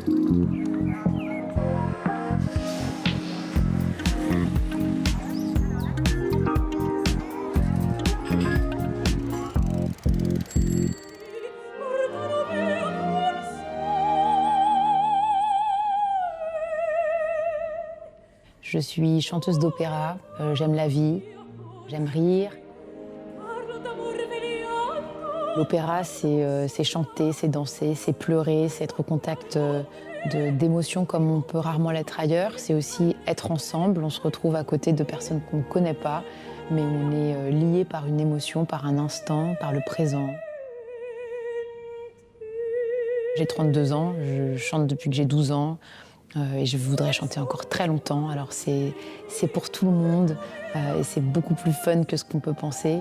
Je suis chanteuse d'opéra, j'aime la vie, j'aime rire. L'opéra, c'est chanter, c'est danser, c'est pleurer, c'est être au contact d'émotions comme on peut rarement l'être ailleurs. C'est aussi être ensemble, on se retrouve à côté de personnes qu'on ne connaît pas, mais on est liés par une émotion, par un instant, par le présent. J'ai 32 ans, je chante depuis que j'ai 12 ans. Et je voudrais chanter encore très longtemps. Alors c'est pour tout le monde et c'est beaucoup plus fun que ce qu'on peut penser.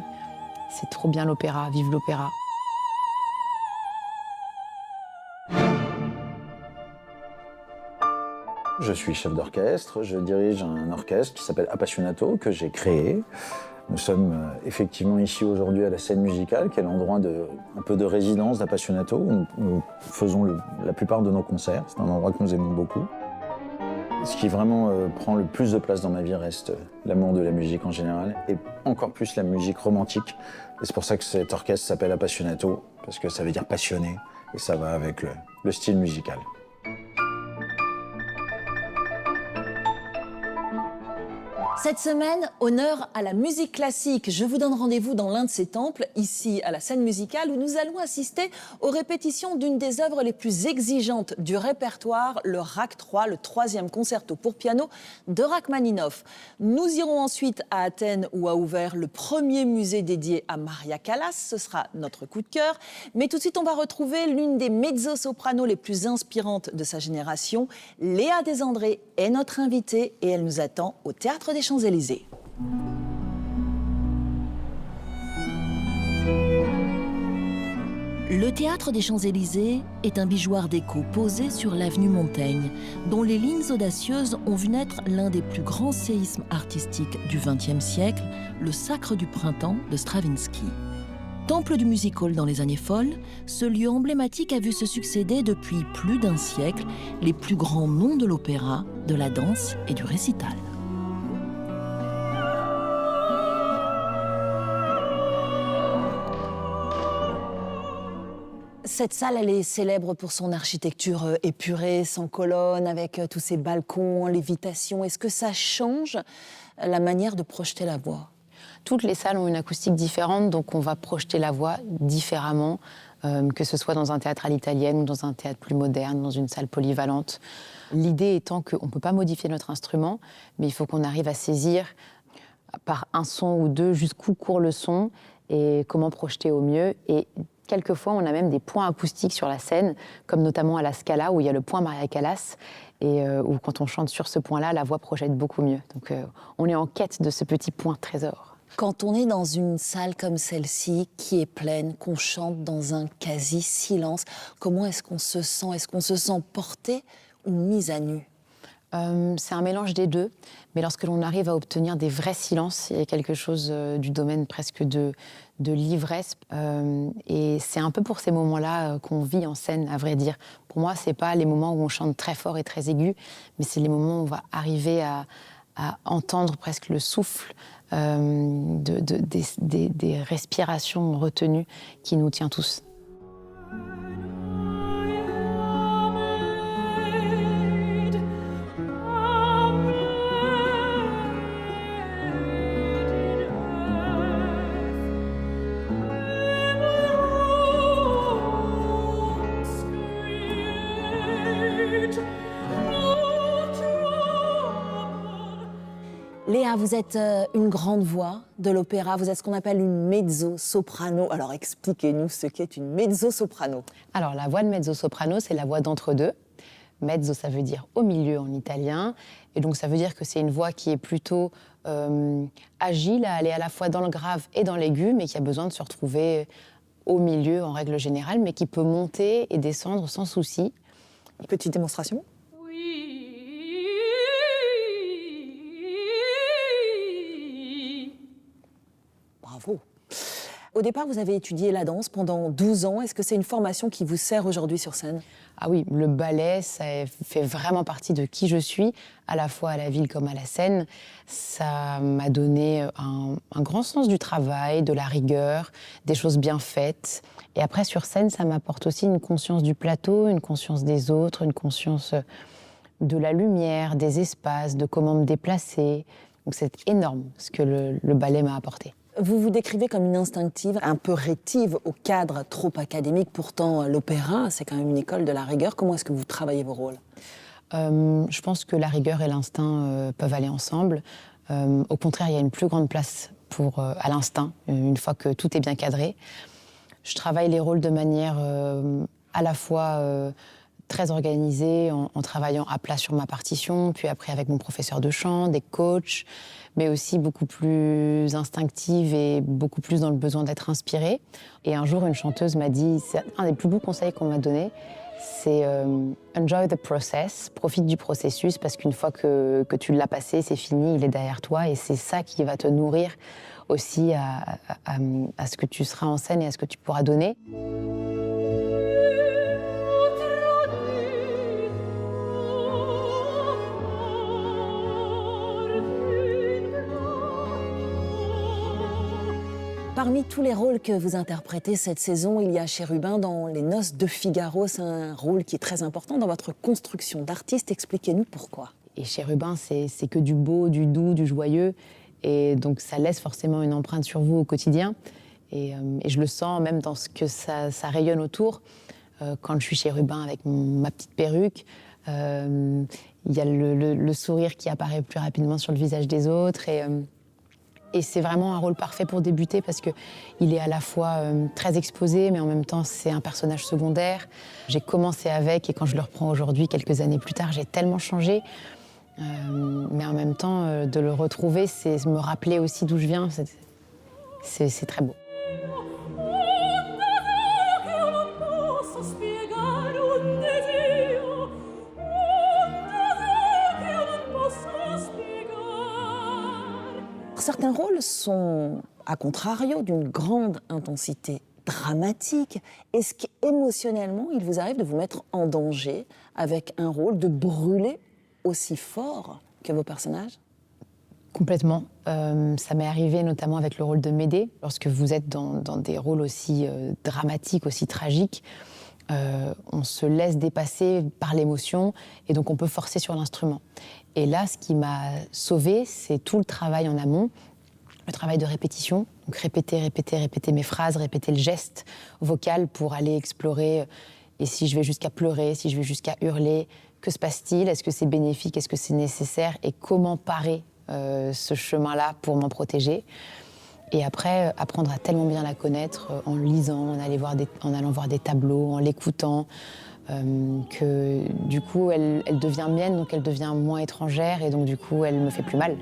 C'est trop bien l'opéra, vive l'opéra. Je suis chef d'orchestre, je dirige un orchestre qui s'appelle Appassionato, que j'ai créé. Nous sommes effectivement ici aujourd'hui à la scène musicale, qui est l'endroit un peu de résidence d'Appassionato, où nous faisons la plupart de nos concerts. C'est un endroit que nous aimons beaucoup. Ce qui vraiment prend le plus de place dans ma vie reste l'amour de la musique en général, et encore plus la musique romantique. Et c'est pour ça que cet orchestre s'appelle Appassionato, parce que ça veut dire passionné, et ça va avec le style musical. Cette semaine, honneur à la musique classique. Je vous donne rendez-vous dans l'un de ces temples, ici à la scène musicale, où nous allons assister aux répétitions d'une des œuvres les plus exigeantes du répertoire, le RAC 3, le 3e concerto pour piano de Rachmaninoff. Nous irons ensuite à Athènes, où a ouvert le premier musée dédié à Maria Callas. Ce sera notre coup de cœur. Mais tout de suite, on va retrouver l'une des mezzo-sopranos les plus inspirantes de sa génération. Léa Desandré est notre invitée et elle nous attend au Théâtre des Champs-Élysées. Le Théâtre des Champs-Élysées est un bijoux déco posé sur l'avenue Montaigne, dont les lignes audacieuses ont vu naître l'un des plus grands séismes artistiques du XXe siècle, le Sacre du printemps de Stravinsky. Temple du music-hall dans les années folles, ce lieu emblématique a vu se succéder depuis plus d'un siècle les plus grands noms de l'opéra, de la danse et du récital. Cette salle, elle est célèbre pour son architecture épurée, sans colonnes, avec tous ces balcons en lévitation. Est-ce que ça change la manière de projeter la voix ? Toutes les salles ont une acoustique différente, donc on va projeter la voix différemment, que ce soit dans un théâtre à l'italienne ou dans un théâtre plus moderne, dans une salle polyvalente. L'idée étant qu'on ne peut pas modifier notre instrument, mais il faut qu'on arrive à saisir par un son ou deux jusqu'où court le son et comment projeter au mieux. Et quelquefois, on a même des points acoustiques sur la scène, comme notamment à la Scala, où il y a le point Maria Callas, et où quand on chante sur ce point-là, la voix projette beaucoup mieux. Donc on est en quête de ce petit point trésor. Quand on est dans une salle comme celle-ci, qui est pleine, qu'on chante dans un quasi-silence, comment est-ce qu'on se sent ? Est-ce qu'on se sent porté ou mis à nu ? C'est un mélange des deux, mais lorsque l'on arrive à obtenir des vrais silences, il y a quelque chose du domaine presque de l'ivresse. Et c'est un peu pour ces moments-là qu'on vit en scène, à vrai dire. Pour moi, c'est pas les moments où on chante très fort et très aigu, mais c'est les moments où on va arriver à entendre presque le souffle des respirations retenues qui nous tient tous. Léa, vous êtes une grande voix de l'opéra, vous êtes ce qu'on appelle une mezzo-soprano. Alors expliquez-nous ce qu'est une mezzo-soprano. Alors la voix de mezzo-soprano, c'est la voix d'entre-deux. Mezzo, ça veut dire au milieu en italien. Et donc ça veut dire que c'est une voix qui est plutôt agile, à aller à la fois dans le grave et dans l'aigu, mais qui a besoin de se retrouver au milieu en règle générale, mais qui peut monter et descendre sans souci. Petite démonstration. Bravo. Au départ, vous avez étudié la danse pendant 12 ans. Est-ce que c'est une formation qui vous sert aujourd'hui sur scène? Ah oui, le ballet, ça fait vraiment partie de qui je suis, à la fois à la ville comme à la scène. Ça m'a donné un grand sens du travail, de la rigueur, des choses bien faites. Et après, sur scène, ça m'apporte aussi une conscience du plateau, une conscience des autres, une conscience de la lumière, des espaces, de comment me déplacer. Donc c'est énorme ce que le ballet m'a apporté. Vous vous décrivez comme une instinctive, un peu rétive au cadre trop académique. Pourtant, l'opéra, c'est quand même une école de la rigueur. Comment est-ce que vous travaillez vos rôles? Je pense que la rigueur et l'instinct peuvent aller ensemble. Au contraire, il y a une plus grande place à l'instinct, une fois que tout est bien cadré. Je travaille les rôles de manière à la fois très organisée, en travaillant à plat sur ma partition, puis après avec mon professeur de chant, des coachs, mais aussi beaucoup plus instinctive et beaucoup plus dans le besoin d'être inspirée. Et un jour, une chanteuse m'a dit, c'est un des plus beaux conseils qu'on m'a donné, c'est enjoy the process, profite du processus, parce qu'une fois que tu l'as passé, c'est fini, il est derrière toi, et c'est ça qui va te nourrir aussi à ce que tu seras en scène et à ce que tu pourras donner. Parmi tous les rôles que vous interprétez cette saison, il y a Chérubin dans Les Noces de Figaro. C'est un rôle qui est très important dans votre construction d'artiste. Expliquez-nous pourquoi. Et Chérubin, c'est que du beau, du doux, du joyeux. Et donc ça laisse forcément une empreinte sur vous au quotidien. Et je le sens même dans ce que ça rayonne autour. Quand je suis Chérubin avec ma petite perruque, il y a le sourire qui apparaît plus rapidement sur le visage des autres. Et c'est vraiment un rôle parfait pour débuter parce qu'il est à la fois très exposé, mais en même temps, c'est un personnage secondaire. J'ai commencé avec, et quand je le reprends aujourd'hui, quelques années plus tard, j'ai tellement changé. Mais en même temps, de le retrouver, c'est me rappeler aussi d'où je viens. C'est très beau. Certains rôles sont, à contrario, d'une grande intensité dramatique. Est-ce qu'émotionnellement, il vous arrive de vous mettre en danger avec un rôle, de brûler aussi fort que vos personnages? Complètement. Ça m'est arrivé notamment avec le rôle de Médée. Lorsque vous êtes dans des rôles aussi dramatiques, aussi tragiques, on se laisse dépasser par l'émotion et donc on peut forcer sur l'instrument. Et là, ce qui m'a sauvée, c'est tout le travail en amont, le travail de répétition. Donc répéter mes phrases, répéter le geste vocal pour aller explorer. Et si je vais jusqu'à pleurer, si je vais jusqu'à hurler, que se passe-t-il? Est-ce que c'est bénéfique? Est-ce que c'est nécessaire? Et comment parer ce chemin-là pour m'en protéger? Et après, apprendre à tellement bien la connaître en lisant, en allant voir des tableaux, en l'écoutant, que du coup, elle devient mienne, donc elle devient moins étrangère, et donc du coup, elle me fait plus mal.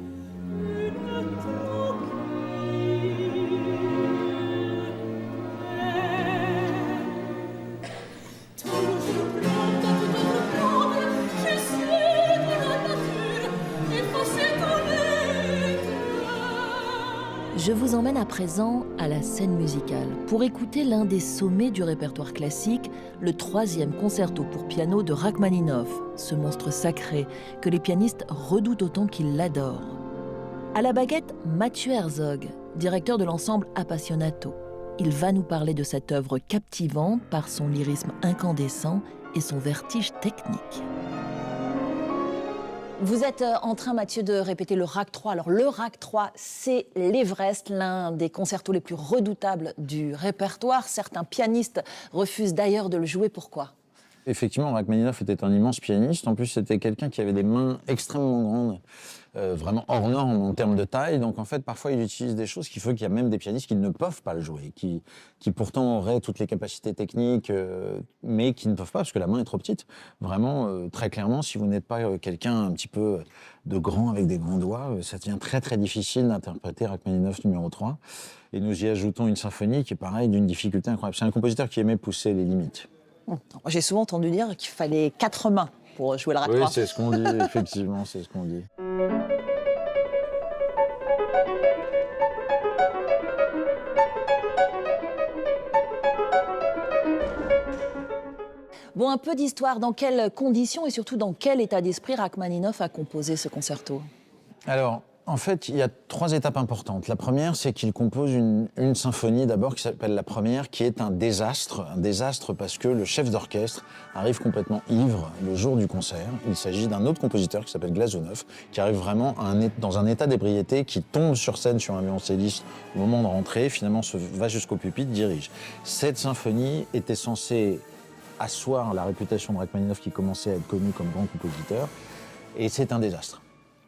Je vous emmène à présent à la scène musicale pour écouter l'un des sommets du répertoire classique, le 3e concerto pour piano de Rachmaninov, ce monstre sacré que les pianistes redoutent autant qu'ils l'adorent. À la baguette, Mathieu Herzog, directeur de l'ensemble Appassionato. Il va nous parler de cette œuvre captivante par son lyrisme incandescent et son vertige technique. Vous êtes en train, Mathieu, de répéter le Rach 3. Alors, le Rach 3, c'est l'Everest, l'un des concertos les plus redoutables du répertoire. Certains pianistes refusent d'ailleurs de le jouer. Pourquoi ? Effectivement, Rachmaninov était un immense pianiste. En plus, c'était quelqu'un qui avait des mains extrêmement grandes, vraiment hors normes en termes de taille. Donc, en fait, parfois, il utilise des choses qui font qu'il y a même des pianistes qui ne peuvent pas le jouer, qui pourtant auraient toutes les capacités techniques, mais qui ne peuvent pas parce que la main est trop petite. Vraiment, très clairement, si vous n'êtes pas quelqu'un un petit peu de grand avec des grands doigts, ça devient très, très difficile d'interpréter Rachmaninov numéro 3. Et nous y ajoutons une symphonie qui est pareil, d'une difficulté incroyable. C'est un compositeur qui aimait pousser les limites. J'ai souvent entendu dire qu'il fallait 4 mains pour jouer le Rach 3. Oui, c'est ce qu'on dit, effectivement, c'est ce qu'on dit. Bon, un peu d'histoire. Dans quelles conditions et surtout dans quel état d'esprit Rachmaninoff a composé ce concerto? Alors, en fait, il y a 3 étapes importantes. La première, c'est qu'il compose une symphonie d'abord qui s'appelle la première, qui est un désastre. Un désastre parce que le chef d'orchestre arrive complètement ivre le jour du concert. Il s'agit d'un autre compositeur qui s'appelle Glazunov, qui arrive vraiment dans un état d'ébriété, qui tombe sur scène sur un violoncelliste au moment de rentrer, finalement va jusqu'au pupitre, dirige. Cette symphonie était censée asseoir la réputation de Rachmaninoff, qui commençait à être connu comme grand compositeur, et c'est un désastre.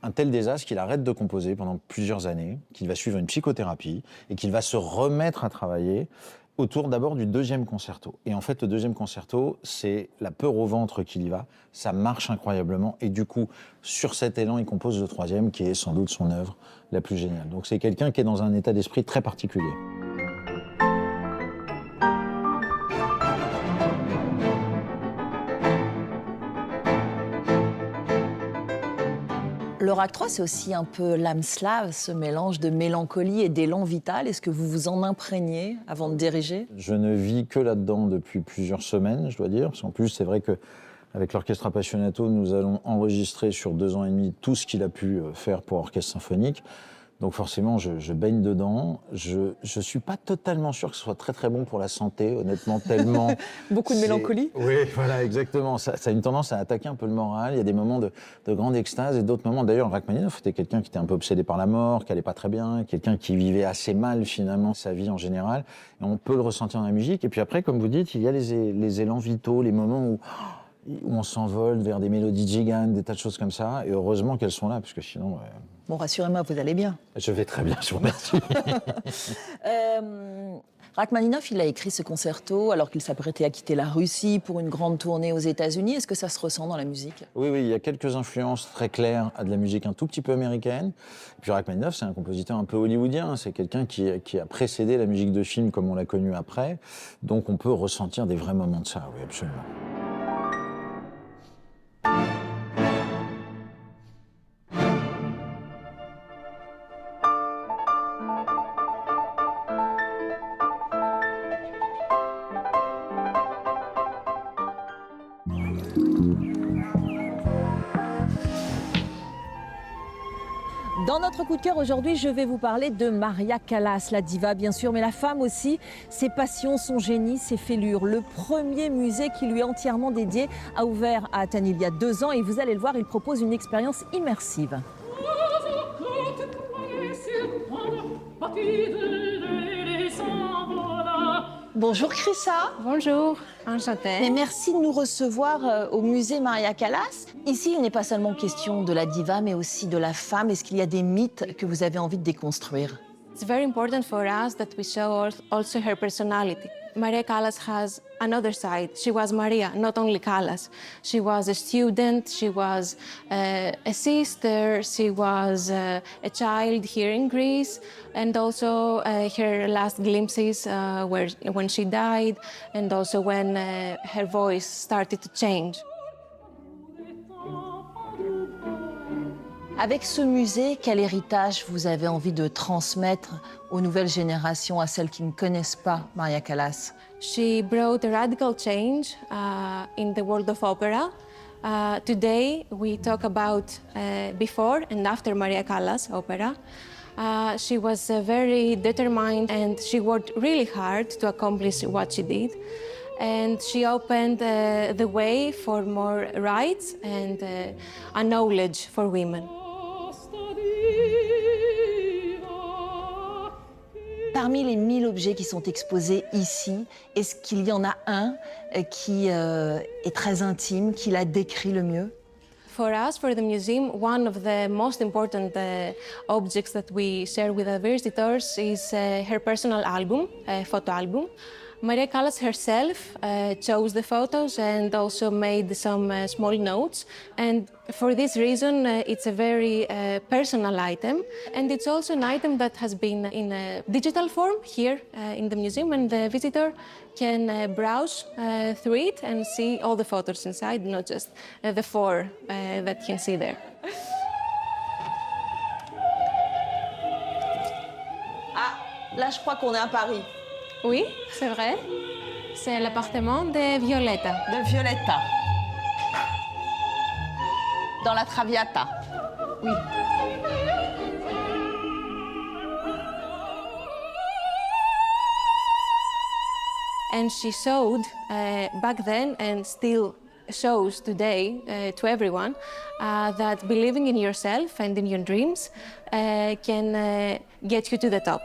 Un tel désastre qu'il arrête de composer pendant plusieurs années, qu'il va suivre une psychothérapie et qu'il va se remettre à travailler autour d'abord du 2e concerto. Et en fait, le 2e concerto, c'est la peur au ventre qu'il y va, ça marche incroyablement et du coup, sur cet élan, il compose le 3e qui est sans doute son œuvre la plus géniale. Donc c'est quelqu'un qui est dans un état d'esprit très particulier. Le Rack 3, c'est aussi un peu l'âme slave, ce mélange de mélancolie et d'élan vital. Est-ce que vous vous en imprégnez avant de diriger? Je ne vis que là-dedans depuis plusieurs semaines, je dois dire. Parce qu'en plus, c'est vrai qu'avec l'Orchestre Appassionato, nous allons enregistrer sur 2 ans et demi tout ce qu'il a pu faire pour orchestre symphonique. Donc forcément, je baigne dedans. Je suis pas totalement sûr que ce soit très très bon pour la santé, honnêtement, tellement... Beaucoup de mélancolie? Oui, voilà, exactement. Ça a une tendance à attaquer un peu le moral. Il y a des moments de grande extase et d'autres moments... D'ailleurs, Rachmaninoff était quelqu'un qui était un peu obsédé par la mort, qui allait pas très bien, quelqu'un qui vivait assez mal finalement sa vie en général. Et on peut le ressentir dans la musique. Et puis après, comme vous dites, il y a les élans vitaux, les moments où on s'envole vers des mélodies gigantes, des tas de choses comme ça. Et heureusement qu'elles sont là, parce que sinon... Bon, rassurez-moi, vous allez bien. Je vais très bien, je vous remercie. Rachmaninoff, il a écrit ce concerto alors qu'il s'apprêtait à quitter la Russie pour une grande tournée aux États-Unis. Est-ce que ça se ressent dans la musique? Oui, il y a quelques influences très claires à de la musique un tout petit peu américaine. Et puis Rachmaninoff, c'est un compositeur un peu hollywoodien. C'est quelqu'un qui a précédé la musique de film comme on l'a connu après. Donc on peut ressentir des vrais moments de ça, oui, absolument. Dans notre coup de cœur aujourd'hui, je vais vous parler de Maria Callas, la diva bien sûr, mais la femme aussi, ses passions, son génie, ses fêlures. Le premier musée qui lui est entièrement dédié a ouvert à Athènes il y a 2 ans et vous allez le voir, il propose une expérience immersive. Bonjour Chrissa. Bonjour, enchantée. Et merci de nous recevoir au musée Maria Callas. Ici, il n'est pas seulement question de la diva, mais aussi de la femme. Est-ce qu'il y a des mythes que vous avez envie de déconstruire? It's very important for us that we show also her personality. Maria Callas has another side. She was Maria, not only Callas. She was a student, she was a sister, she was a child here in Greece, and also her last glimpses when she died, and also when her voice started to change. Avec ce musée, quel héritage vous avez envie de transmettre aux nouvelles générations, à celles qui ne connaissent pas Maria Callas? She brought a radical change in the world of opera. Today, we talk about before and after Maria Callas' opera. She was very determined and she worked really hard to accomplish what she did. And she opened the way for more rights and a knowledge for women. Parmi les 1000 objets qui sont exposés ici, est-ce qu'il y en a un qui est très intime, qui la décrit le mieux? For us, for the museum, one of the most important objects that we share with our visitors is her personal album, photo album. Maria Callas herself chose the photos and also made some small notes. And for this reason, it's a very personal item. And it's also an item that has been in a digital form here in the museum, and the visitor can browse through it and see all the photos inside, not just the 4 that you can see there. Ah, là je crois qu'on est à Paris. Oui, c'est vrai. C'est l'appartement de Violetta. De Violetta. Dans la Traviata. Oui. And she showed back then, and still shows today to everyone, that believing in yourself and in your dreams can get you to the top.